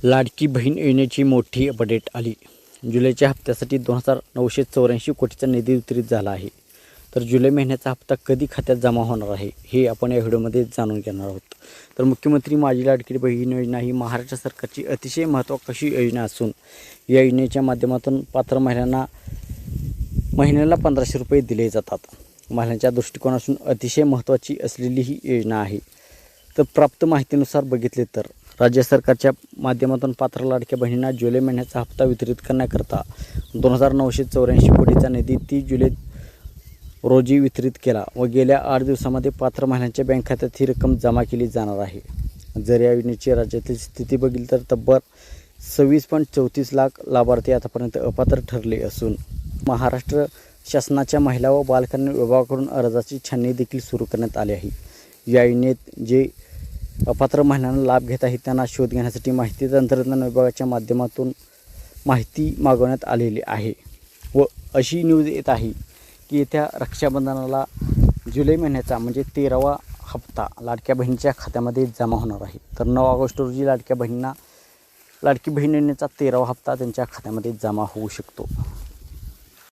लाडकी बहीण योजनेची मोठी अपडेट आली. जुलैच्या हप्त्यासाठी 2,984 कोटीचा निधी वितरित झाला आहे. तर जुलै महिन्याचा हप्ता कधी खात्यात जमा होणार आहे हे आपण या व्हिडिओमध्ये जाणून घेणार आहोत. तर मुख्यमंत्री माझी लाडकी बहीण योजना ही महाराष्ट्र सरकारची अतिशय महत्त्वाकांक्षी योजना असून या योजनेच्या माध्यमातून पात्र महिलांना महिन्याला 1,500 रुपये दिले जातात. महिलांच्या दृष्टिकोनातून अतिशय महत्त्वाची असलेली ही योजना आहे. तर प्राप्त माहितीनुसार बघितले तर राज्य सरकारच्या माध्यमातून पात्र लाडक्या बहिणींना जुलै महिन्याचा हप्ता वितरित करण्याकरता 2,984 कोटीचा निधी 30 जुलै रोजी वितरित केला व गेल्या 8 दिवसांमध्ये पात्र महिलांच्या बँक खात्यात ही रक्कम जमा केली जाणार आहे. जर या योजनेची राज्यातील स्थिती बघितली तर तब्बल 26.34 लाख लाभार्थी आतापर्यंत अपात्र ठरले असून महाराष्ट्र शासनाच्या महिला व बालकल्याण विभागाकडून अर्जाची छाननी देखील सुरू करण्यात आली आहे. या योजनेत जे अपात्र महिलांना लाभ घेत आहेत त्यांना शोध घेण्यासाठी माहिती तंत्रज्ञान विभागाच्या माध्यमातून माहिती मागवण्यात आलेली आहे. व अशी न्यूज येत आहे की येत्या रक्षाबंधनाला जुलै महिन्याचा म्हणजे 13वा हप्ता लाडक्या बहिणीच्या खात्यामध्ये जमा होणार आहे. तर 9 ऑगस्ट रोजी लाडकी बहिणीचा 13वा हप्ता त्यांच्या खात्यामध्ये जमा होऊ शकतो.